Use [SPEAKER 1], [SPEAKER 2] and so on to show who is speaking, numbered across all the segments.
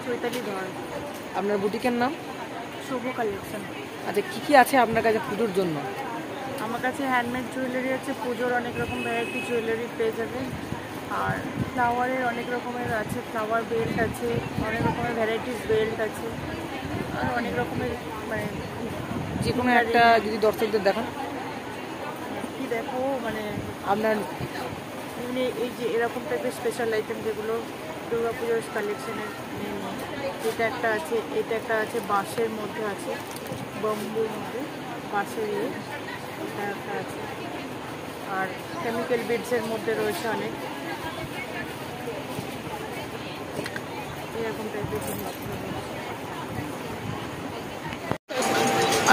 [SPEAKER 1] চৈতালি ধর।
[SPEAKER 2] আপনার বুটিকের নাম?
[SPEAKER 1] শুভ কালেকশন।
[SPEAKER 2] আচ্ছা, কি আছে আপনার কাছে পুজোর জন্য?
[SPEAKER 1] আমার কাছে হ্যান্ডমেড জুয়েলারি আছে, পুজোর অনেক রকম ভ্যারাইটি জুয়েলারি পেয়ে যাবেন। আর ফ্লাওয়ারের অনেক রকমের আছে, ফ্লাওয়ার বেল্ট আছে, অনেক রকমের ভ্যারাইটিস বেল্ট আছে, আর অনেক রকমের মানে
[SPEAKER 2] যে কোনো একটা যদি দর্শকদের দেখান।
[SPEAKER 1] কি দেখো মানে
[SPEAKER 2] আপনার
[SPEAKER 1] এমনি এই যে এরকম টাইপের স্পেশাল আইটেম যেগুলো দুর্গাপুজোর কালেকশনের মেন, এটা একটা আছে, এটা একটা আছে বাঁশের মধ্যে আছে, বাম্বুর মধ্যে বাঁশের এটা একটা আছে। আর কেমিক্যাল বিডসের মধ্যে রয়েছে অনেক এরকম টাইপের জিনিসগুলো।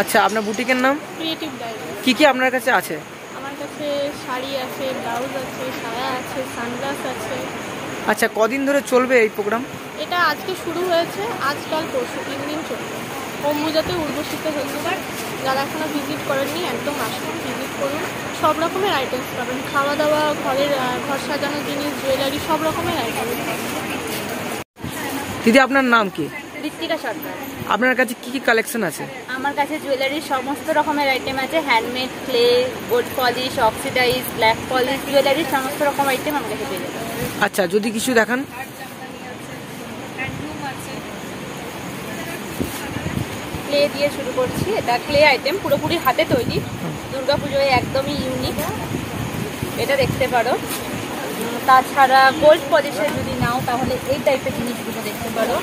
[SPEAKER 2] আচ্ছা, আপনার বুটিকের নাম?
[SPEAKER 3] Creative diary.
[SPEAKER 2] কি আপনার কাছে আছে?
[SPEAKER 3] আমার কাছে শাড়ি আছে, ব্লাউজ আছে, সায়া আছে, সানগ্লাস আছে।
[SPEAKER 2] আচ্ছা, কদিন ধরে চলবে এই প্রোগ্রাম?
[SPEAKER 3] এটা আজকে শুরু হয়েছে, আজকাল পরশু 3 দিন চলবে। অম্বুজাতে উর্বশীতে হচ্ছে। যারা এখনো ভিজিট করেননি একদম আসুন, ভিজিট করুন। সব রকমের আইটেমস পাবেন, খাওয়া দাওয়া, ঘর সাজানোর জিনিস, জুয়েলারি, সব রকমের আইটেমস পাবেন।
[SPEAKER 2] দিদি, আপনার নাম কি?
[SPEAKER 4] ঋত্বিকা সরকার।
[SPEAKER 2] আপনার কাছে কি কালেকশন আছে?
[SPEAKER 4] আমার কাছে জুয়েলারির সমস্ত রকমের আইটেম আছে, handmade, clay, gold polish, oxidise, black polish, জুয়েলারির সমস্ত রকম আইটেম আমার কাছে পেয়ে যাবেন।
[SPEAKER 2] আচ্ছা, যদি কিছু দেখান।
[SPEAKER 4] ক্লে দিয়ে শুরু করছি। এটা ক্লে আইটেম, পুরোপুরি হাতে তৈরি, দুর্গাপুজোয় একদমই ইউনিক, এটা দেখতে পারো। তাছাড়া গোল্ড পলিশের যদি নাও তাহলে এই টাইপের জিনিসগুলো দেখতে পারো,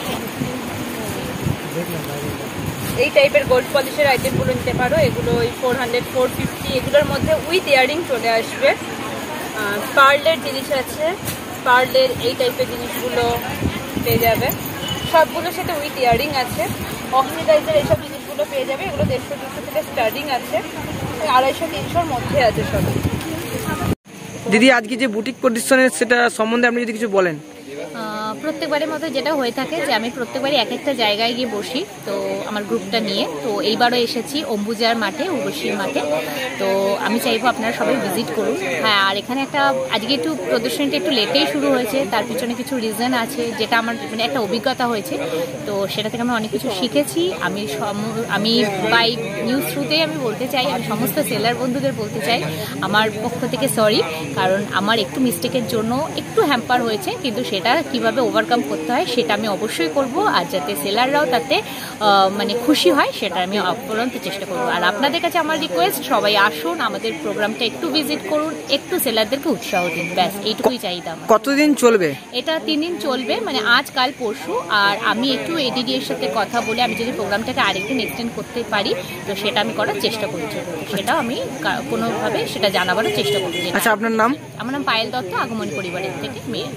[SPEAKER 4] এই টাইপের গোল্ড পলিশের আইটেমগুলো নিতে পারো। এগুলো ওই 400, 450, এগুলোর মধ্যে উইথ ইয়ারিং চলে আসবে। পার্লের জিনিস আছে, পার্লের এই টাইপের জিনিসগুলো পেয়ে যাবে, সবগুলোর সাথে উইথ ইয়ারিং আছে। অক্সিডাইজের এইসব জিনিসগুলো পেয়ে যাবে, এগুলো 150-200 থেকে স্টার্টিং আছে, 250-300-র মধ্যে আছে সব।
[SPEAKER 2] দিদি, আজকে যে বুটিক প্রতিষ্ঠানের সেটা সম্বন্ধে আপনি যদি কিছু বলেন।
[SPEAKER 5] প্রত্যেকবারের মতো যেটা হয়ে থাকে যে আমি প্রত্যেকবারই এক একটা জায়গায় গিয়ে বসি, তো আমার গ্রুপটা নিয়ে। তো এইবারও এসেছি অম্বুজার মাঠে, উর্বশীর মাঠে। তো আমি চাইবো আপনারা সবাই ভিজিট করুন। হ্যাঁ, আর এখানে আজকে একটু প্রদর্শনীটা একটু লেটেই শুরু হয়েছে, তার পিছনে কিছু রিজন আছে, যেটা আমার মানে একটা অভিজ্ঞতা হয়েছে। তো সেটা থেকে আমি অনেক কিছু শিখেছি। আমি বাই নিউজ থ্রুতেই আমি বলতে চাই, আমি সমস্ত সেলার বন্ধুদের বলতে চাই আমার পক্ষ থেকে সরি, কারণ আমার একটু মিস্টেকের জন্য একটু হ্যাম্পার হয়েছে, কিন্তু সেটা কিভাবে ওভারকাম করতে হয় সেটা আমি অবশ্যই করব। আর যাতে সেলাররাও তাতে মানে খুশি হয় সেটা আমি অপরন্ত চেষ্টা করব। আর আপনাদের কাছে আমার রিকোয়েস্ট, সবাই আসুন, আমাদের প্রোগ্রামটা একটু ভিজিট করুন, একটু সেলারদেরকে উৎসাহ দিন, ব্যাস এইটুকুই চাইতাম।
[SPEAKER 2] কতদিন চলবে
[SPEAKER 5] এটা? 3 দিন চলবে, মানে আজ, কাল, পরশু। আর আমি একটু এডিডি এর সাথে কথা বলে আমি যদি প্রোগ্রামটাকে আরেকদিন এক্সটেন্ড করতে পারি তো সেটা আমি করার চেষ্টা করছি, সেটা আমি কোনোভাবে সেটা জানাবারও চেষ্টা করছি।
[SPEAKER 2] আচ্ছা, আপনার নাম?
[SPEAKER 5] আমার নাম পায়েল দত্ত, আগমনী পরিবারের থেকে মেয়ে।